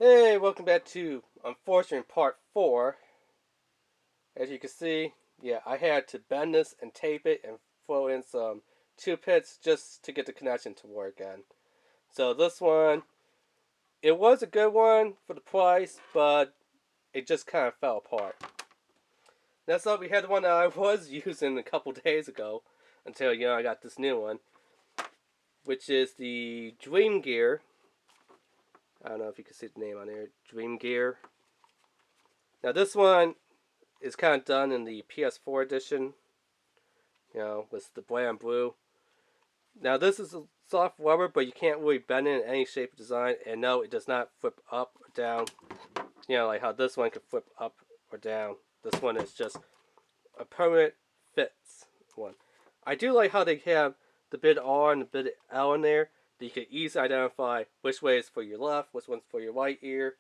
Hey, welcome back to Unfortunate Part 4. As you can see, yeah, I had to bend this and tape it and throw in some 2 pits just to get the connection to work again. So this one, it was a good one for the price, but it just kind of fell apart. Next up, we had the one that I was using a couple days ago until, I got this new one, which is the Dream Gear. I don't know if you can see the name on there, Dream Gear. Now this one is kind of done in the PS4 edition, with the brand blue. Now this is a soft rubber, but you can't really bend it in any shape or design. And no, it does not flip up or down. Like how this one could flip up or down. This one is just a permanent fits one. I do like how they have the bit R and the bit L in there, that you can easily identify which way is for your left, which one's for your right ear.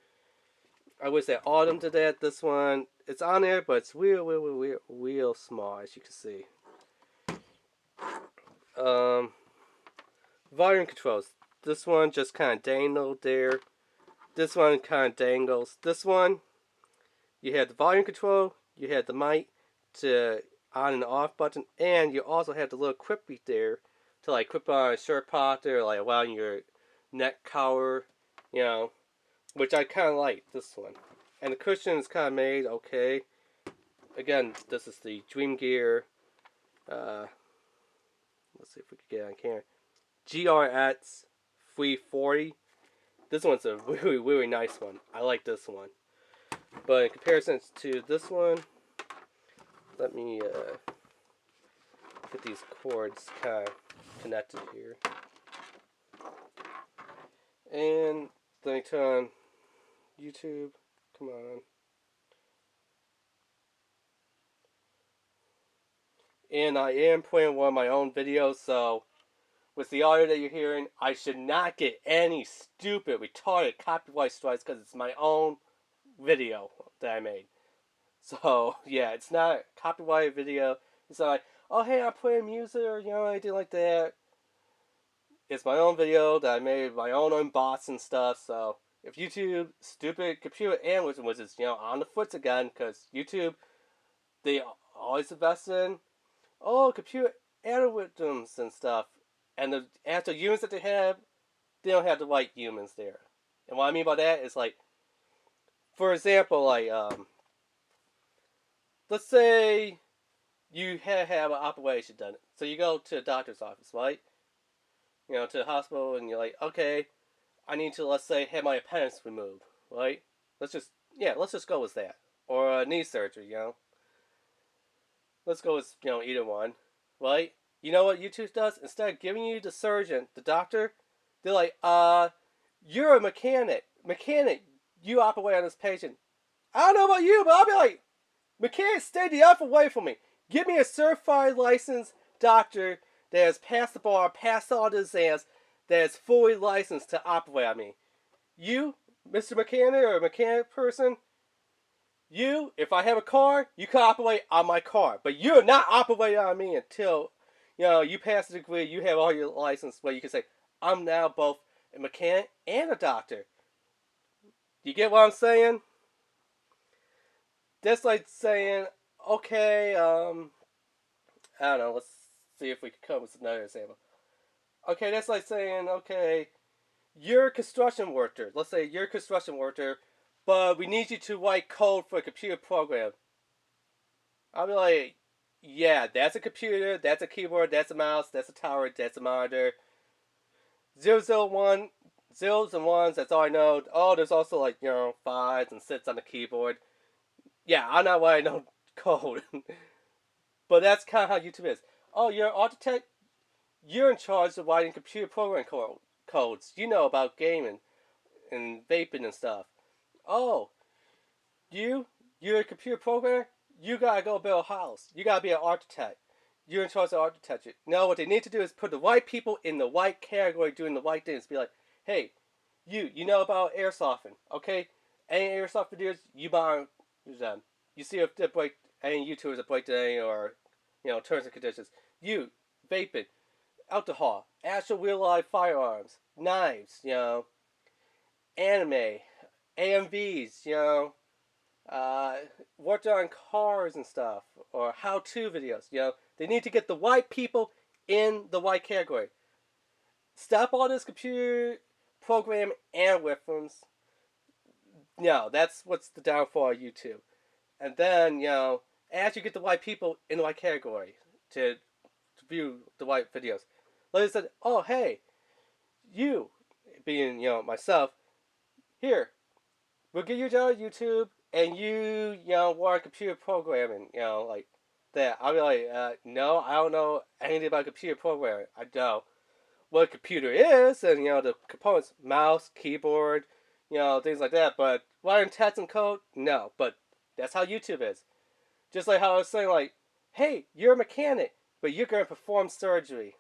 I wish that Autumn did that. This one, it's on there, but it's real small, as you can see. Volume controls. This one just kind of dangled there. This one kind of dangles. This one, you had the volume control, you had the mic to on and off button, and you also had the little clippy there to like clip on a shirt pocket or like around your neck collar, which I kind of like this one. And the cushion is kind of made okay. Again, this is the Dream Gear. Let's see if we can get it on camera. GRX 340. This one's a really nice one. I like this one. But in comparison to this one, let me get these cords kind of connected here. And let me turn on YouTube. Come on. And I am playing one of my own videos, so with the audio that you're hearing, I should not get any stupid, retarded copyright strikes because it's my own video that I made. So, yeah, it's not a copyrighted video. It's not like, oh, hey, I'm playing music or, anything like that. It's my own video that I made, my own unboxing stuff. So, if YouTube, stupid computer analyst, which is, on the foots again, because YouTube, they always invest in, computer algorithms and stuff. And the actual humans that they don't have the right humans there. And what I mean by that is, like, for example, like, let's say you have an operation done. So you go to the doctor's office, right? To the hospital, and you're like, okay, I need to, let's say, have my appendix removed, right? Let's just go with that. Or a knee surgery, Let's go with, either one, right? You know what YouTube does? Instead of giving you the surgeon, the doctor, they're like, you're a mechanic. Mechanic, you operate on this patient. I don't know about you, but I'll be like, mechanic, stay the F away from me. Give me a certified licensed doctor that has passed the bar, passed all the exams, that is fully licensed to operate on me. You, Mr. Mechanic or mechanic person, if I have a car, you can operate on my car. But you're not operating on me until, you pass the degree, you have all your license where you can say, I'm now both a mechanic and a doctor. You get what I'm saying? That's like saying, okay, I don't know, let's see if we can come up with another example. Okay, that's like saying, okay, you're a construction worker. Let's say you're a construction worker, but we need you to write code for a computer program. I'll be like, yeah, that's a computer, that's a keyboard, that's a mouse, that's a tower, that's a monitor. 001, zeros and ones, that's all I know. Oh, there's also like, fives and sits on the keyboard. Yeah, I'm not writing no code. But that's kind of how YouTube is. Oh, you're an architect? You're in charge of writing computer programming codes. You know about gaming and vaping and stuff. Oh, you're a computer programmer? You gotta go build a house. You gotta be an architect. You're in charge of architecture. No, what they need to do is put the right people in the right category doing the right things. Be like, hey, you know about airsofting, okay? Any airsoft videos, you buy them. You see if they break any YouTubers that break any or terms and conditions. You vaping, alcohol, actual real life firearms, knives, anime, AMVs, worked on cars and stuff, or how-to videos. They need to get the white people in the white category. Stop all this computer program algorithms. That's what's the downfall of YouTube. And then, as you get the white people in the white category to view the white videos, like I said, oh, hey, you, being, myself, here, we'll get you on YouTube, and you, want computer programming, like that. I'll be like, no, I don't know anything about computer programming. I know what a computer is, and, the components, mouse, keyboard, things like that. But writing text and code, no. But that's how YouTube is. Just like how I was saying, like, hey, you're a mechanic, but you're going to perform surgery.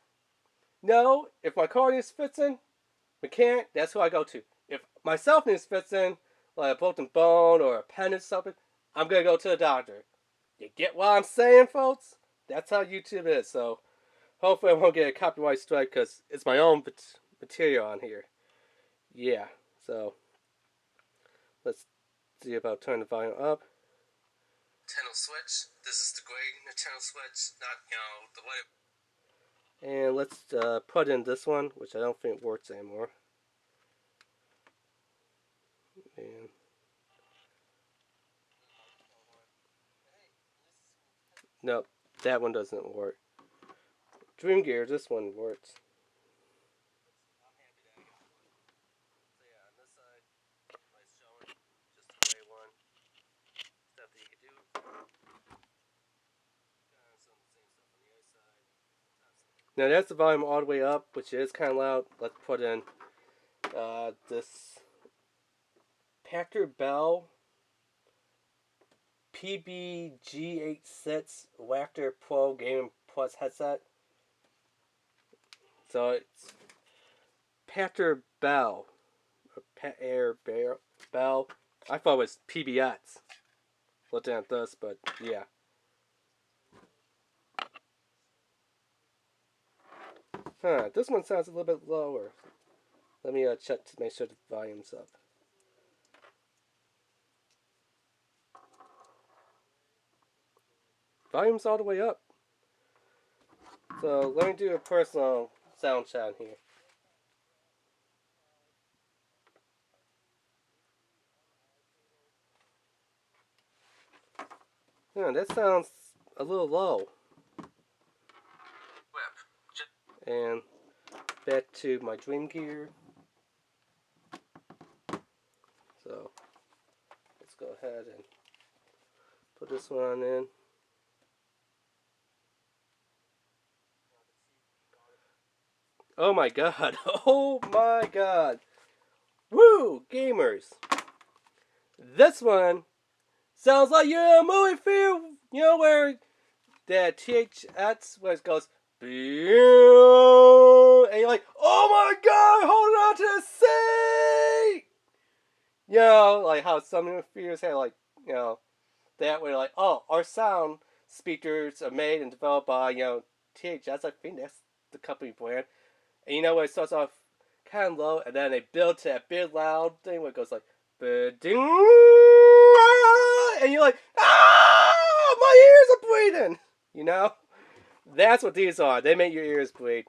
No, if my car needs fixing, mechanic, that's who I go to. If myself needs fixing, like a broken bone or appendage or something, I'm going to go to the doctor. You get what I'm saying, folks? That's how YouTube is. So hopefully I won't get a copyright strike because it's my own material on here. Yeah, so let's see about turning the volume up. Nintendo Switch. This is the gray Nintendo Switch, not, the white. And let's put in this one, which I don't think works anymore. And nope, that one doesn't work. Dream Gear, this one works. I'm happy that I got one. So yeah, on this side, nice showing, just the gray one. Stuff that you can do. Some of the same stuff on the other side. Now that's the volume all the way up, which is kind of loud. Let's put in this Packer Bell PBG86 RAPTOR Pro Gaming Plus headset. So it's Packer Bell, or Bell. I thought it was PBX. Looking at this, but yeah. This one sounds a little bit lower. Let me check to make sure the volume's up. Volume's all the way up. So let me do a personal sound check here. That sounds a little low. And back to my Dream Gear. So let's go ahead and put this one in. Oh my god. Oh my god. Woo, gamers. This one sounds like you're in a movie film, where that THX, where it goes, and you're like, oh my god, hold on to the seat! Like how some of the theaters have, like, that way, like, oh, our sound speakers are made and developed by, THX. I think that's the company brand. And where it starts off kind of low, and then they build to that big loud thing where it goes like, and you're like, ah, my ears are bleeding! That's what these are. They make your ears bleed.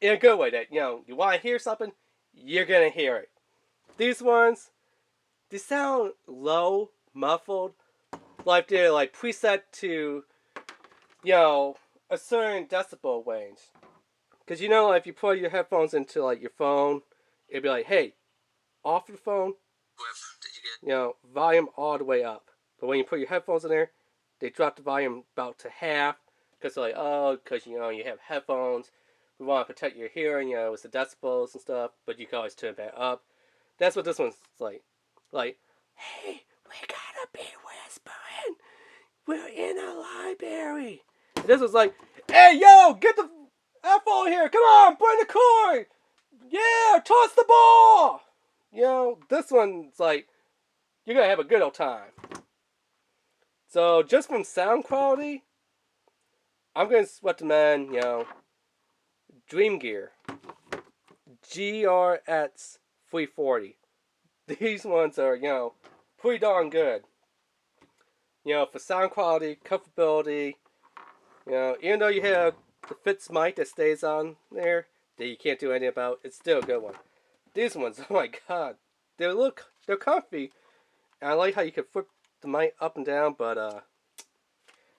In a good way. That, you want to hear something, you're going to hear it. These ones, they sound low, muffled, like they're like preset to, a certain decibel range. Because if you put your headphones into like your phone, it'd be like, hey, off your phone, volume all the way up. But when you put your headphones in there, they drop the volume about to half. Because they're like, oh, because you have headphones. We want to protect your hearing, with the decibels and stuff. But you can always turn it back up. That's what this one's like. Like, hey, we gotta be whispering. We're in a library. And this was like, hey, yo, get the F-phone here. Come on, bring the cord. Yeah, toss the ball. This one's like, you're going to have a good old time. So, just from sound quality, I'm going to recommend, Dream Gear GRX 340. these ones are, you know, pretty darn good. You know, for sound quality, comfortability, you know, even though you have the Fitz mic that stays on there that you can't do anything about, it's still a good one. These ones, oh my god, they're comfy. And I like how you can flip the mic up and down, but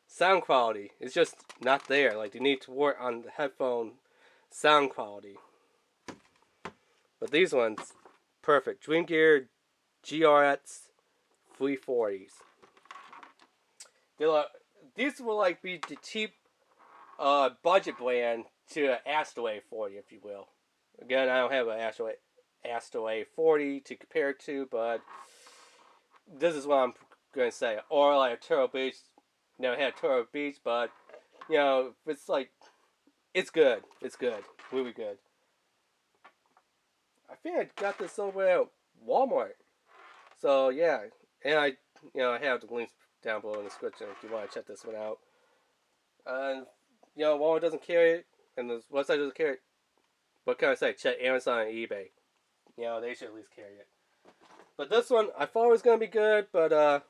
sound quality is just not there. Like, you need to work on the headphone sound quality. But these ones, perfect. Dream Gear GRX 340s. These will like be the cheap budget brand to an Astro 40, if you will. Again, I don't have an Astro 40 to compare it to, but this is what I'm going to say. Or like a Turbo Beach. Never had a Turbo Beach, but you know, it's like, it's good. It's good. Really good. I think I got this over at Walmart. So yeah, and I have the links down below in the description if you want to check this one out. And you know, Walmart doesn't carry it, and the website doesn't carry it. What can I say? Check Amazon and eBay. You know, they should at least carry it. But this one, I thought it was gonna be good, but